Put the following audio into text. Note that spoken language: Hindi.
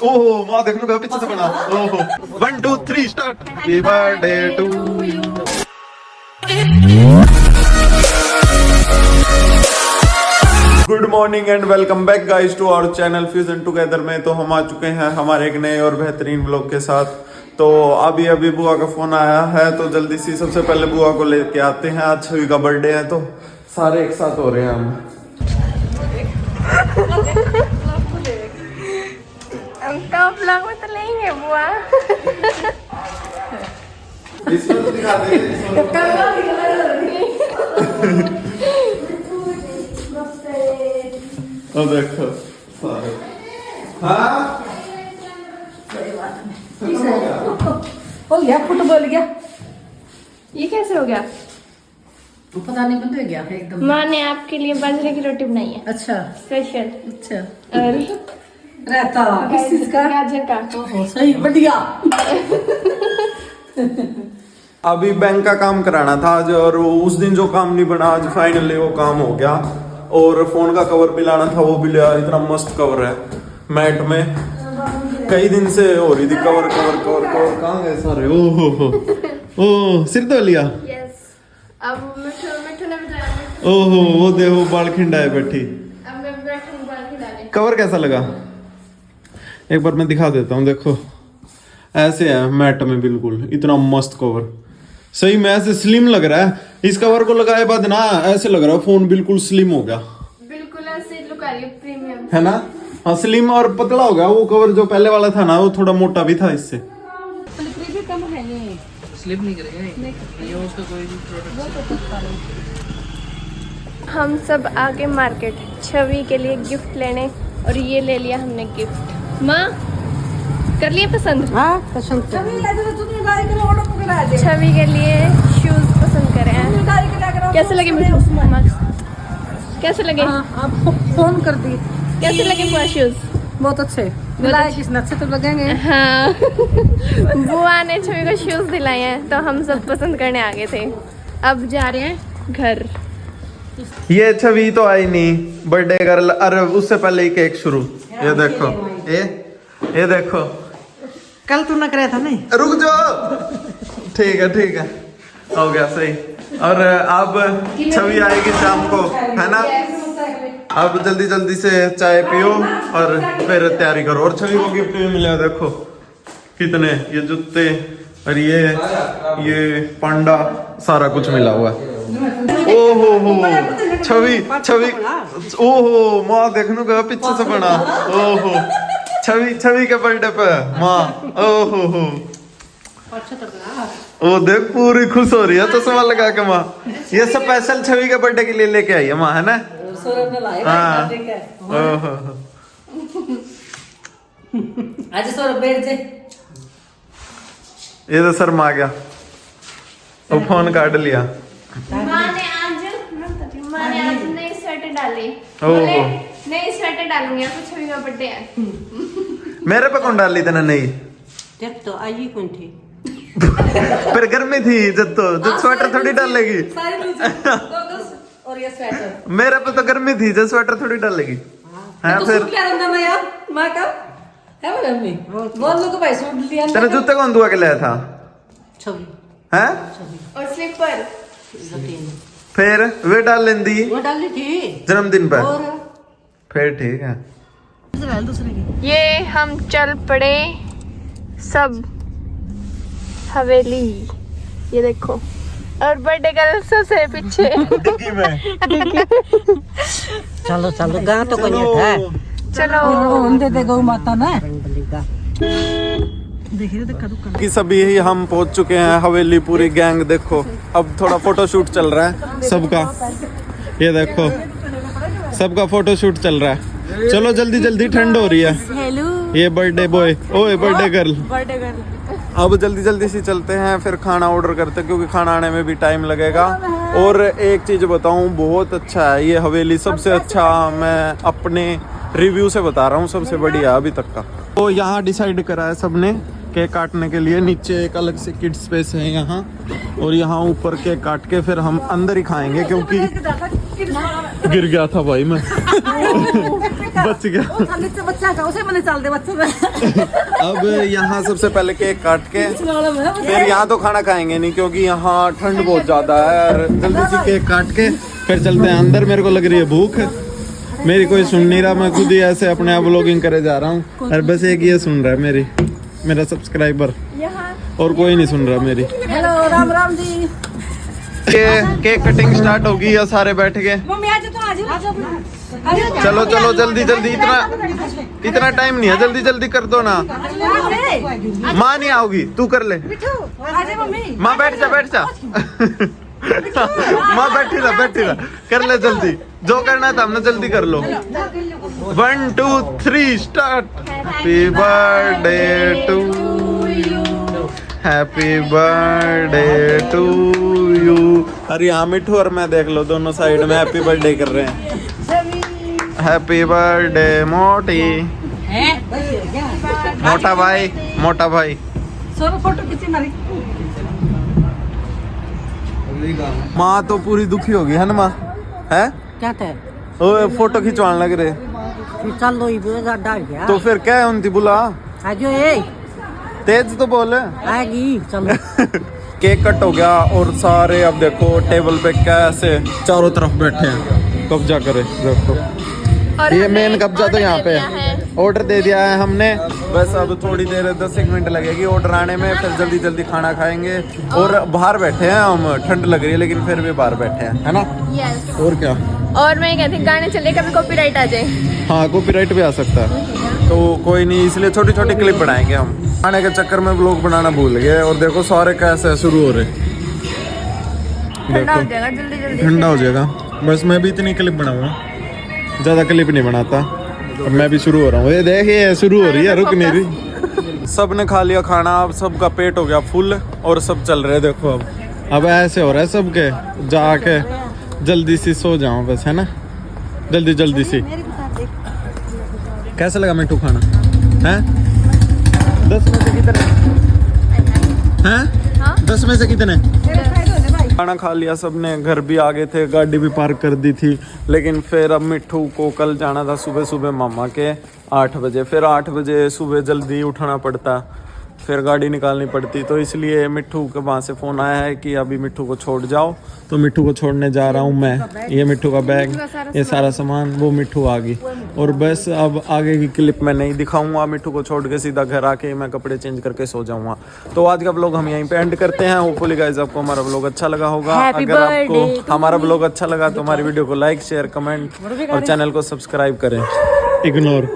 ओहो माँ देख लो पीछे से बना। ओहो 1 2 3 start. Happy birthday to you. Good morning and welcome back guys to our channel fusion together में। तो हम आ चुके हैं हमारे एक नए और बेहतरीन ब्लॉग के साथ। तो अभी बुआ का फोन आया है तो जल्दी सी सबसे पहले बुआ को लेके आते हैं। आज छवि का बर्थडे है तो सारे एक साथ हो रहे हैं हम तो ब्लॉग में तो लेंगे बुआ। इसमें तो दिखा ओ देखो सारे। हाँ हो गया फुटबॉल गया। ये कैसे हो गया? पता नहीं बंद हो गया एकदम। माँ ने आपके लिए बाजरे की रोटी बनाई है अच्छा स्पेशल। अच्छा और रहता किस चीज का? गाजर का। ओहो सही बढ़िया। अभी बैंक का काम कराना था आज और उस दिन जो काम नहीं बना आज फाइनली वो काम हो गया। और फोन का कवर भी लाना था वो भी लिया। इतना मस्त कवर है मैट में, कई दिन से हो रही थी कवर कवर कवर कवर। कहाँ गए सारे? ओहो सिर तो लिया। यस अब मिठू ने बताया। ओहो वो देखो बाल खिंडाए बैठी। अब मैं बैठूं बाल खिलाने। कवर कैसा लगा एक बार मैं दिखा देता हूँ। देखो ऐसे है मैट में बिल्कुल इतना मस्त कवर। सही में ऐसे स्लिम लग रहा है। इस कवर को लगाए बाद ना ऐसे लग रहा है फोन बिल्कुल स्लिम हो गया। बिल्कुल ऐसे लुक आ रही है प्रीमियम है ना? हाँ स्लिम और पतला हो गया। वो कवर जो पहले वाला था ना वो थोड़ा मोटा भी था इससे। भी कम है ये स्लिप नहीं करेगा ये उसका कोई भी प्रोडक्ट। हम सब आगे मार्केट छवि के लिए गिफ्ट लेने और ये ले लिया हमने गिफ्ट। माँ कर लिए पसंद? हाँ पसंद छवि के लिए शूज पसंद करे हैं। कैसे लगे मिठू? कैसे लगे? आप फोन कर दी। कैसे लगे बुआ शूज? बहुत अच्छे दिलाए किसने? अच्छे तो लगेंगे। हाँ बुआ ने छवि को शूज दिलाए हैं तो हम सब पसंद करने आ गए थे। अब जा रहे हैं घर। ये छवि तो आई नहीं बर्थडे गर्ल। अरे उससे पहले ही केक शुरू। ये देखो ये देखो। कल तू न करे था नहीं? रुक जाओ। ठीक है हो गया सही। और अब छवि आएगी शाम को है ना? अब जल्दी जल्दी से चाय पियो और फिर तैयारी करो। और छवि को गिफ्ट भी मिला देखो कितने, ये जूते और ये पांडा सारा कुछ मिला हुआ है। ओहो छवि ओहो माँ देखने का पीछे से बना। ओहो छवि के बर्थडे पे माँ। ओहो ओ देख पूरी खुश हो रही है चश्मा लगा के माँ। ये स्पेशल छवि के बर्थडे के लिए लेके आई है माँ है ना? हाँ ओहो आज सौरभ बैठ जाए। ये तो शर्मा गया वो फोन काट लिया। माँ ने आज नई स्वेटर डाली। ओहो नई स्वेटर डालूंगी आपको, छवि का बर्थडे है। मेरे पे कौन डाल ली तेने? नहीं देख तो आई कौन थी? फिर गर्मी थी जब स्वेटर थोड़ी डालेगी। और ये स्वेटर मेरे पे तो गर्मी थी जब स्वेटर थोड़ी डालेगी। हाँ तो फिर सूट क्या रंगा मैं यार माँ का है वो मम्मी बोल लो कि भाई सूट लिया तेरे जूते कौन दुआ के लाया था? छवि हैं? और स्लीपर फिर वे डाल लेंदी वो डाली थी जन्मदिन पर। और फिर ठीक है। दूसरे की ये हम चल पड़े सब हवेली। ये देखो और बर्थडे गर्ल सबसे पीछे डिग्गी में। चलो गाँव तो कोई है। चलो दे दे गौ माता ना कि सभी ही हम पहुंच चुके हैं हवेली पूरी गैंग। देखो अब थोड़ा फोटोशूट चल रहा है सबका। ये देखो सबका फोटोशूट चल रहा है। चलो जल्दी ठंड हो रही है। ये बर्थडे बॉय ओए बर्थडे गर्ल। अब जल्दी से चलते हैं फिर खाना ऑर्डर करते हैं क्योंकि खाना आने में भी टाइम लगेगा। और एक चीज बताऊं बहुत अच्छा है ये हवेली, सबसे अच्छा मैं अपने रिव्यू से बता रहा हूँ, सबसे बढ़िया अभी तक का। तो यहाँ डिसाइड करा है सबने केक काटने के लिए। नीचे एक अलग से किड स्पेस है यहाँ और यहाँ ऊपर केक काट के फिर हम अंदर ही खाएंगे क्योंकि गिर गया था भाई मैं बच गया। बच्चा का उसे मैंने चल दे बच्चे में। अब यहाँ सबसे पहले केक काट के फिर यहाँ तो खाना खाएंगे नहीं क्योंकि यहाँ ठंड बहुत ज्यादा है। और जल्दी से केक काट के फिर चलते हैं अंदर। मेरे को लग रही है भूख, मेरी कोई सुन नहीं रहा, मैं खुद ही ऐसे अपने आप व्लॉगिंग करे जा रहा हूँ और बस एक ये सुन रहा है मेरा सब्सक्राइबर, और कोई नहीं सुन रहा मेरी। Hello Ram Ram ji. Cake cutting start होगी या सारे बैठ गए? मम्मी आज तो आज चलो चलो जल्दी जल्दी, इतना टाइम नहीं है, जल्दी जल्दी कर दो ना। माँ नहीं आओगी, तू कर ले। मम्मी माँ बैठ जा माँ बैठी रहा, कर ले जल्दी, जो करना था हमने जल्दी कर लो। 1 2 3 start. Happy birthday to you, happy birthday to you. अरे यहाँ मिठू और मैं देख लो दोनों साइड में हैप्पी बर्थडे कर रहे हैं। हैप्पी बर्थडे मोटी, मोटा भाई। सब फोटो खींची मारी। माँ तो पूरी दुखी होगी है ना माँ? है क्या थे? ओ फोटो खिंचवाने लग रहे, फिर चल लो इधर डाल गया। तो फिर क्या है उनकी बुला, आजो ए तेज तो बोल। आएगी चलो। केक कट हो गया और सारे अब देखो टेबल पे कैसे चारों तरफ बैठे हैं, कब्जा करे देखो। और ये हमें मेन कब्जा तो order यहाँ दे पे दिया है। ऑर्डर दे दिया है हमने, बस अब थोड़ी देर 10 मिनट लगेगी ऑर्डर आने में, फिर जल्दी जल्दी खाना खाएंगे। और बाहर बैठे हैं हम, ठंड लग रही है लेकिन फिर भी बाहर बैठे हैं, है ना? यस। और क्या, और मैं कहती हूँ गाने चले, कभी कॉपीराइट आ जाए। हाँ कॉपीराइट भी आ सकता है, तो कोई नहीं, इसलिए छोटी छोटी क्लिप बनाएंगे हम। खाने के चक्कर में व्लॉग बनाना भूल गए। और देखो सारे कैसे शुरू हो रहे, ठंडा हो देखो जाएगा जल्दी जल्दी। ठंडा हो जाएगा। बस मैं भी इतनी क्लिप बनाऊंगा, ज्यादा क्लिप नहीं बनाता। अब मैं भी शुरू हो रहा हूँ, ये देखिए शुरू हो रही है, रुक नहीं रही। सब ने खा लिया खाना, अब सबका पेट हो गया फुल और सब चल रहे। देखो अब ऐसे हो रहा है सबके, जाके जल्दी से सो जाओ बस, है ना? जल्दी जल्दी से। कैसा लगा मिठू खाना है? 10 में से कितने हैं? 10 में से कितने? खाना खा लिया सबने, घर भी आ गए थे, गाड़ी भी पार्क कर दी थी। लेकिन फिर अब मिट्ठू को कल जाना था सुबह सुबह मामा के 8 बजे, फिर 8 बजे सुबह जल्दी उठना पड़ता, फिर गाड़ी निकालनी पड़ती, तो इसलिए मिट्ठू के वहाँ से फ़ोन आया है कि अभी मिट्ठू को छोड़ जाओ। तो मिट्ठू को छोड़ने जा रहा हूँ मैं। ये मिट्ठू का बैग, ये सारा सामान, वो मिट्ठू आ गई। और बस अब आगे की क्लिप मैं नहीं दिखाऊंगा, मिट्ठू को छोड़ के सीधा घर आके मैं कपड़े चेंज करके सो जाऊंगा। तो आज का व्लॉग हम यहीं पे एंड करते हैं। होपफुली गाइस आपको हमारा व्लॉग अच्छा लगा होगा। अगर आपको हमारा व्लॉग अच्छा लगा तो हमारी वीडियो को लाइक शेयर कमेंट और चैनल को सब्सक्राइब करें। इग्नोर